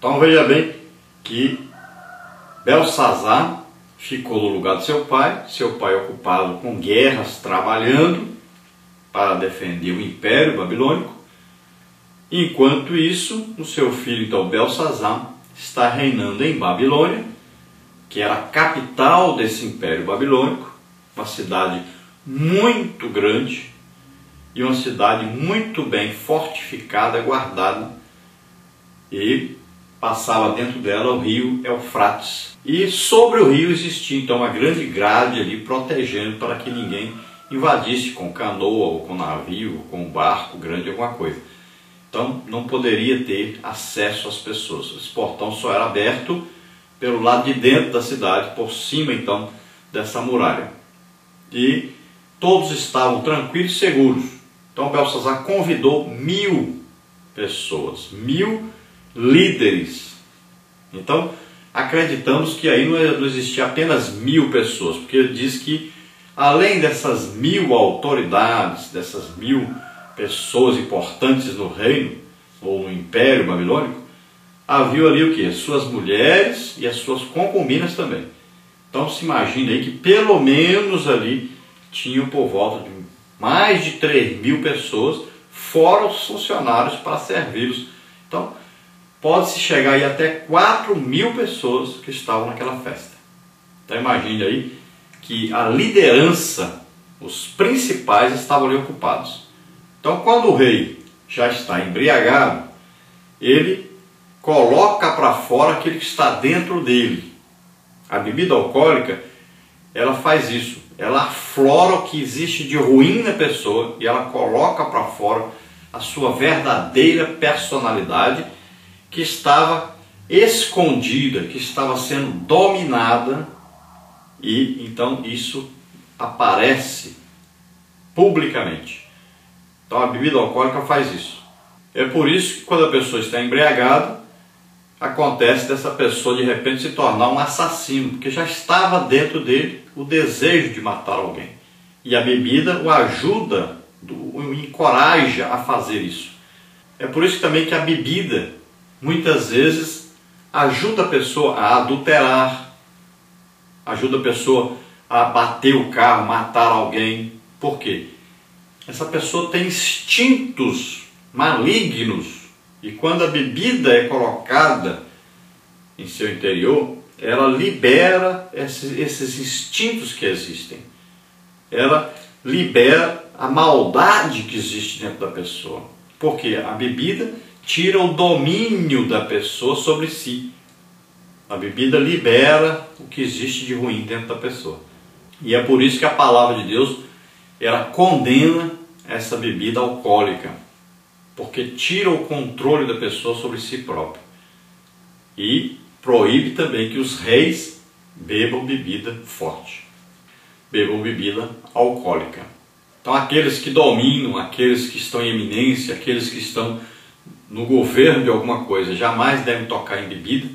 Então veja bem que Belsazar ficou no lugar de seu pai ocupado com guerras, trabalhando para defender o Império Babilônico. Enquanto isso, o seu filho, então, Belsazar, está reinando em Babilônia, que era a capital desse Império Babilônico, uma cidade muito grande e uma cidade muito bem fortificada, guardada, e passava dentro dela o rio Eufrates. E sobre o rio existia então uma grande grade ali protegendo para que ninguém invadisse com canoa ou com navio, ou com barco grande, alguma coisa. Então não poderia ter acesso às pessoas. Esse portão só era aberto pelo lado de dentro da cidade, por cima então dessa muralha. E todos estavam tranquilos e seguros. Então Belsazar convidou 1000 pessoas, 1000 líderes. Então acreditamos que aí não existia apenas 1000 pessoas, porque ele diz que além dessas 1000 autoridades, dessas 1000 pessoas importantes no reino ou no Império Babilônico, havia ali o que? Suas mulheres e as suas concubinas também. Então se imagina aí que pelo menos ali tinham por volta de mais de 3.000 pessoas, fora os funcionários para servi-los. Então pode-se chegar aí até 4.000 pessoas que estavam naquela festa. Então imagine aí que a liderança, os principais estavam ali ocupados. Então quando o rei já está embriagado, ele coloca para fora aquele que está dentro dele. A bebida alcoólica, ela faz isso. Ela aflora o que existe de ruim na pessoa e ela coloca para fora a sua verdadeira personalidade, que estava escondida, que estava sendo dominada, e então isso aparece publicamente. Então a bebida alcoólica faz isso. É por isso que quando a pessoa está embriagada, acontece dessa pessoa de repente se tornar um assassino, porque já estava dentro dele o desejo de matar alguém. E a bebida o ajuda, o encoraja a fazer isso. É por isso também que a bebida muitas vezes ajuda a pessoa a adulterar, ajuda a pessoa a bater o carro, matar alguém. Por quê? Essa pessoa tem instintos malignos, e quando a bebida é colocada em seu interior, ela libera esses instintos que existem. Ela libera a maldade que existe dentro da pessoa. Porque a bebida tira o domínio da pessoa sobre si. A bebida libera o que existe de ruim dentro da pessoa. E é por isso que a palavra de Deus, ela condena essa bebida alcoólica, porque tira o controle da pessoa sobre si própria. E proíbe também que os reis bebam bebida forte, bebam bebida alcoólica. Então aqueles que dominam, aqueles que estão em eminência, aqueles que estão no governo de alguma coisa, jamais devem tocar em bebida,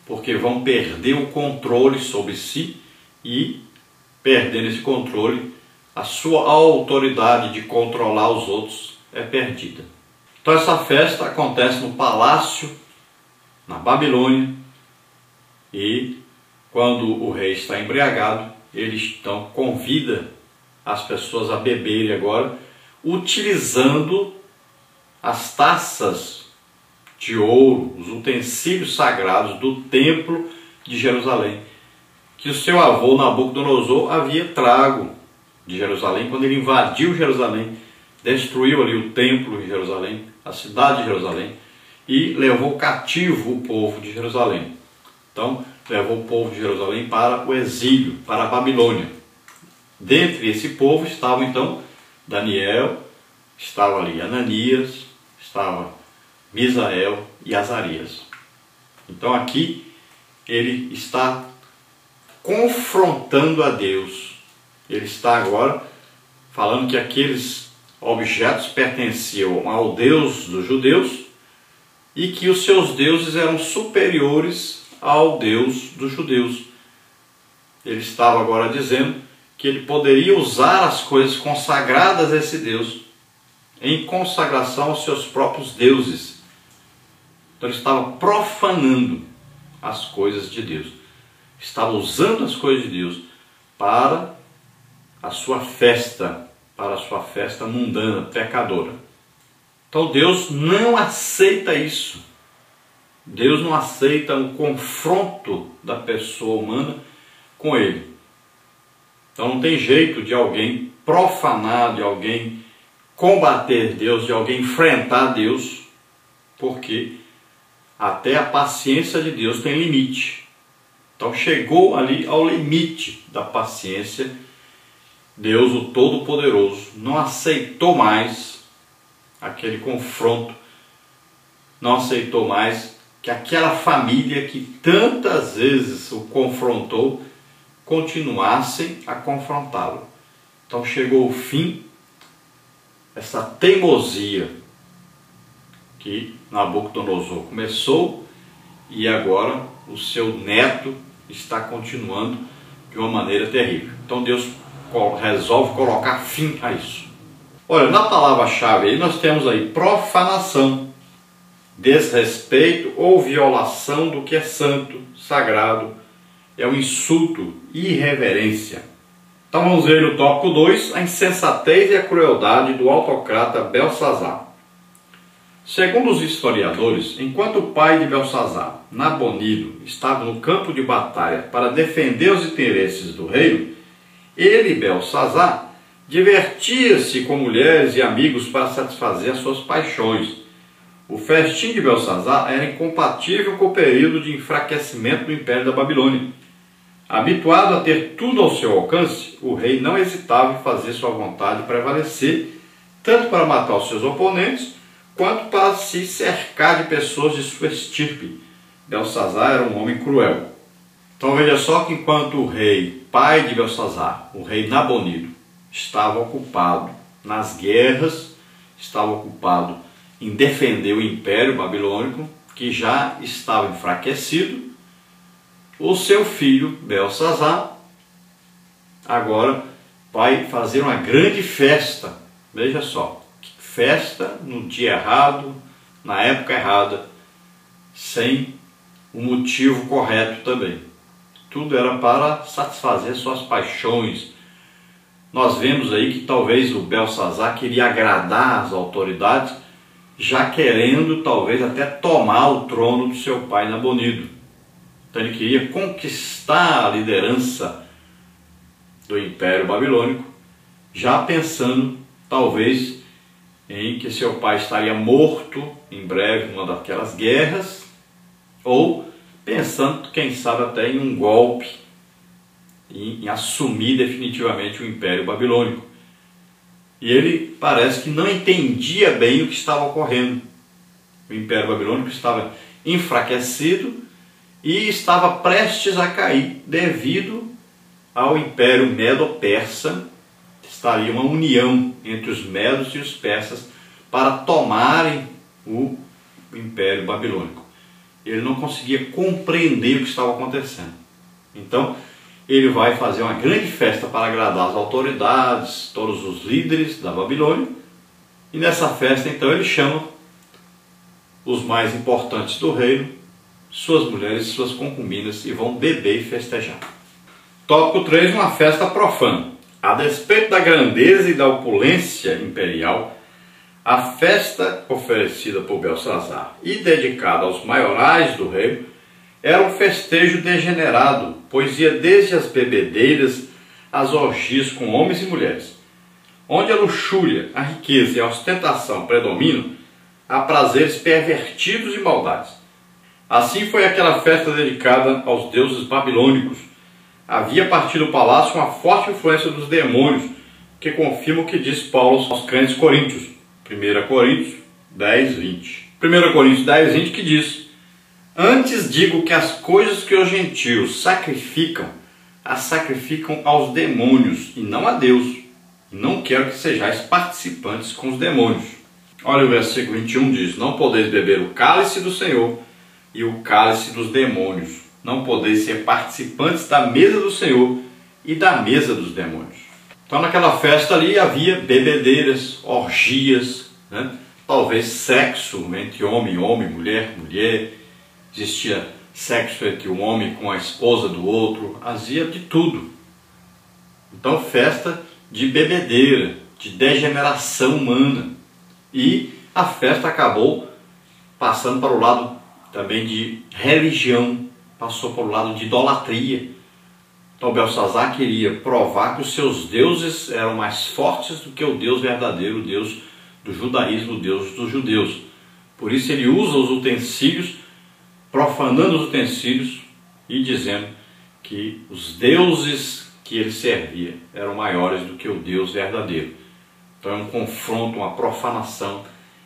porque vão perder o controle sobre si, e perdendo esse controle, a sua autoridade de controlar os outros é perdida. Então essa festa acontece no palácio, na Babilônia, e quando o rei está embriagado, ele então convida as pessoas a beberem agora, utilizando as taças de ouro, os utensílios sagrados do templo de Jerusalém, que o seu avô Nabucodonosor havia trago de Jerusalém, quando ele invadiu Jerusalém, destruiu ali o templo de Jerusalém, a cidade de Jerusalém, e levou cativo o povo de Jerusalém. Então, levou o povo de Jerusalém para o exílio, para a Babilônia. Dentre esse povo estavam então Daniel, estava ali Ananias, estava Misael e Azarias. Então aqui ele está confrontando a Deus. Ele está agora falando que aqueles objetos pertenciam ao Deus dos judeus e que os seus deuses eram superiores ao Deus dos judeus. Ele estava agora dizendo que ele poderia usar as coisas consagradas a esse Deus em consagração aos seus próprios deuses. Então Então ele estava profanando as coisas de Deus. Estava usando as coisas de Deus para a sua festa mundana, pecadora. Então Deus não aceita isso. Deus não aceita o confronto da pessoa humana com Ele. Então não tem jeito de alguém profanar, de alguém combater Deus, de alguém enfrentar Deus, porque até a paciência de Deus tem limite. Então chegou ali ao limite da paciência. Deus, o Todo-Poderoso, não aceitou mais aquele confronto, não aceitou mais que aquela família que tantas vezes o confrontou continuassem a confrontá-lo. Então chegou o fim, essa teimosia que Nabucodonosor começou, e agora o seu neto está continuando de uma maneira terrível. Então Deus resolve colocar fim a isso. Olha, na palavra-chave aí nós temos aí profanação, desrespeito ou violação do que é santo, sagrado, é um insulto, irreverência. Então vamos ver no tópico 2, a insensatez e a crueldade do autocrata Belsazar. Segundo os historiadores, enquanto o pai de Belsazar, Nabonido, estava no campo de batalha para defender os interesses do reino, ele, Belsazar, divertia-se com mulheres e amigos para satisfazer as suas paixões. O festim de Belsazar era incompatível com o período de enfraquecimento do Império da Babilônia. Habituado a ter tudo ao seu alcance, o rei não hesitava em fazer sua vontade prevalecer, tanto para matar os seus oponentes, quanto para se cercar de pessoas de sua estirpe. Belsazar era um homem cruel. Então veja só que enquanto o rei, pai de Belsazar, o rei Nabonido, estava ocupado nas guerras, estava ocupado em defender o Império Babilônico, que já estava enfraquecido, o seu filho, Belsazar, agora vai fazer uma grande festa. Veja só, festa no dia errado, na época errada, sem o motivo correto também. Tudo era para satisfazer suas paixões. Nós vemos aí que talvez o Belsazar queria agradar as autoridades, já querendo talvez até tomar o trono do seu pai Nabonido. Então ele queria conquistar a liderança do Império Babilônico, já pensando talvez em que seu pai estaria morto em breve numa daquelas guerras, ou pensando, quem sabe, até em um golpe, em assumir definitivamente o Império Babilônico. E ele parece que não entendia bem o que estava ocorrendo. O Império Babilônico estava enfraquecido e estava prestes a cair devido ao Império Medo-Persa. Estaria uma união entre os medos e os persas para tomarem o Império Babilônico. Ele não conseguia compreender o que estava acontecendo. Então, ele vai fazer uma grande festa para agradar as autoridades, todos os líderes da Babilônia. E nessa festa, então, ele chama os mais importantes do reino, suas mulheres e suas concubinas, e vão beber e festejar. Tópico 3, uma festa profana. A despeito da grandeza e da opulência imperial, a festa oferecida por Belsazar e dedicada aos maiorais do reino era um festejo degenerado, pois ia desde as bebedeiras às orgias com homens e mulheres. Onde a luxúria, a riqueza e a ostentação predominam, há prazeres pervertidos e maldades. Assim foi aquela festa dedicada aos deuses babilônicos. Havia a partir do palácio uma forte influência dos demônios, que confirma o que diz Paulo aos crentes coríntios. 1 Coríntios 10, 20. 1 Coríntios 10, 20 que diz: antes digo que as coisas que os gentios sacrificam, as sacrificam aos demônios e não a Deus. E não quero que sejais participantes com os demônios. Olha o versículo 21 diz: não podeis beber o cálice do Senhor e o cálice dos demônios. Não podeis ser participantes da mesa do Senhor e da mesa dos demônios. Então naquela festa ali havia bebedeiras, orgias, talvez sexo entre homem e homem, mulher com mulher, existia sexo entre um homem com a esposa do outro, havia de tudo. Então, festa de bebedeira, de degeneração humana. E a festa acabou passando para o lado também de religião, passou para o lado de idolatria. Então Belsazar queria provar que os seus deuses eram mais fortes do que o Deus verdadeiro, o Deus do judaísmo, o Deus dos judeus. Por isso ele usa os utensílios, profanando os utensílios e dizendo que os deuses que ele servia eram maiores do que o Deus verdadeiro. Então é um confronto, uma profanação,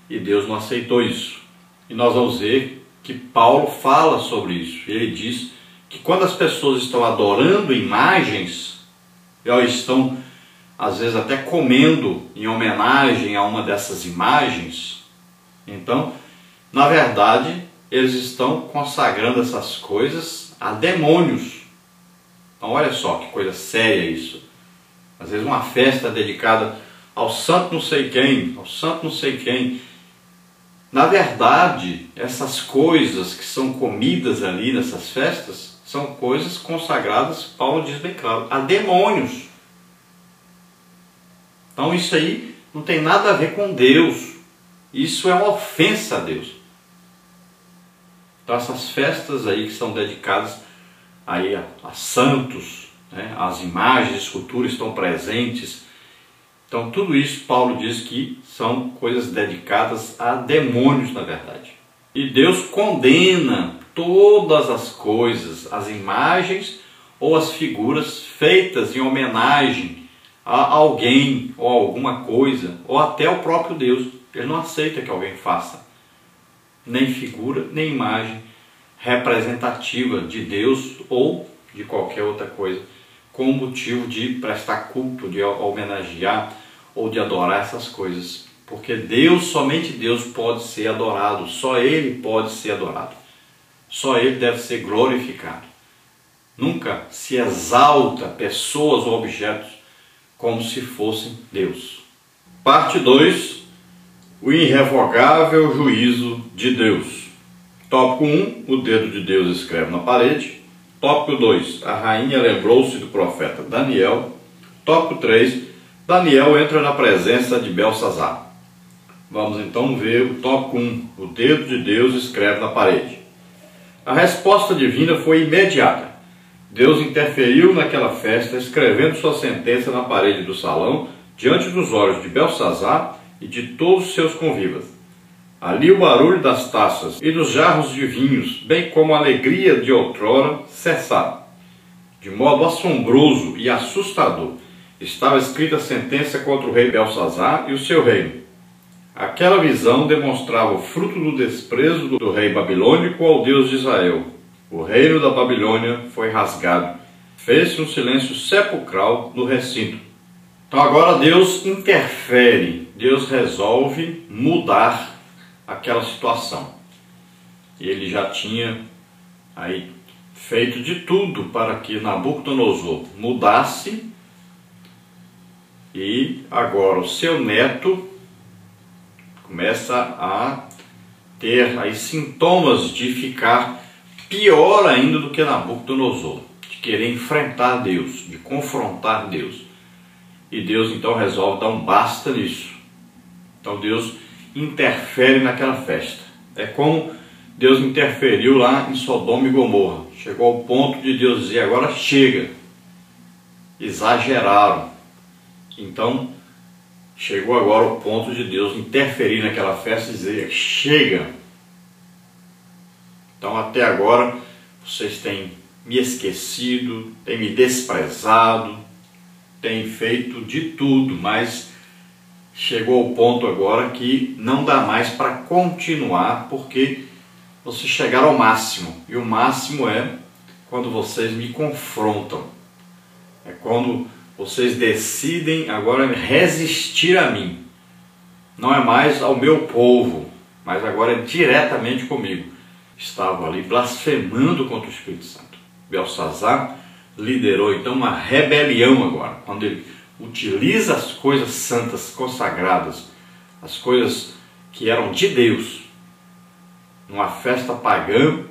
e Deus não aceitou isso. E nós vamos ver que Paulo fala sobre isso. Ele diz que quando as pessoas estão adorando imagens, ou estão às vezes até comendo em homenagem a uma dessas imagens, então, na verdade, eles estão consagrando essas coisas a demônios. Então olha só que coisa séria isso. Às vezes uma festa dedicada ao santo não sei quem, ao santo não sei quem. Na verdade, essas coisas que são comidas ali nessas festas são coisas consagradas, Paulo diz bem claro, a demônios. Então isso aí não tem nada a ver com Deus. Isso é uma ofensa a Deus. Então essas festas aí que são dedicadas aí a santos, né, as imagens, esculturas estão presentes. Então tudo isso Paulo diz que são coisas dedicadas a demônios, na verdade. E Deus condena todas as coisas, as imagens ou as figuras feitas em homenagem a alguém ou a alguma coisa, ou até ao próprio Deus. Ele não aceita que alguém faça nem figura, nem imagem representativa de Deus ou de qualquer outra coisa, com o motivo de prestar culto, de homenagear ou de adorar essas coisas. Porque Deus, somente Deus pode ser adorado, só Ele pode ser adorado. Só Ele deve ser glorificado. Nunca se exalta pessoas ou objetos como se fossem Deus. Parte 2. O irrevogável juízo de Deus. Tópico 1. O dedo de Deus escreve na parede. Tópico 2. A rainha lembrou-se do profeta Daniel. Tópico 3. Daniel entra na presença de Belsazar. Vamos então ver o tópico 1. O dedo de Deus escreve na parede. A resposta divina foi imediata. Deus interferiu naquela festa, escrevendo sua sentença na parede do salão, diante dos olhos de Belsazar e de todos os seus convivas. Ali o barulho das taças e dos jarros de vinhos, bem como a alegria de outrora, cessaram. De modo assombroso e assustador, estava escrita a sentença contra o rei Belsazar e o seu reino. Aquela visão demonstrava o fruto do desprezo do rei babilônico ao Deus de Israel. O reino da Babilônia foi rasgado. Fez-se um silêncio sepulcral no recinto. Então agora Deus interfere, Deus resolve mudar aquela situação. Ele já tinha aí feito de tudo para que Nabucodonosor mudasse, e agora o seu neto começa a ter aí sintomas de ficar pior ainda do que Nabucodonosor, de querer enfrentar Deus, de confrontar Deus. E Deus então resolve dar um basta nisso. Então Deus interfere naquela festa. É como Deus interferiu lá em Sodoma e Gomorra. Chegou ao ponto de Deus dizer, agora chega. Exageraram. Então chegou agora o ponto de Deus interferir naquela festa e dizer, chega. Então até agora vocês têm me esquecido, têm me desprezado, têm feito de tudo, mas chegou ao ponto agora que não dá mais para continuar, porque vocês chegaram ao máximo. E o máximo é quando vocês me confrontam. É quando vocês decidem agora resistir a mim. Não é mais ao meu povo, mas agora é diretamente comigo. Estavam ali blasfemando contra o Espírito Santo. Belsazar liderou então uma rebelião agora, quando ele utiliza as coisas santas, consagradas, as coisas que eram de Deus, numa festa pagã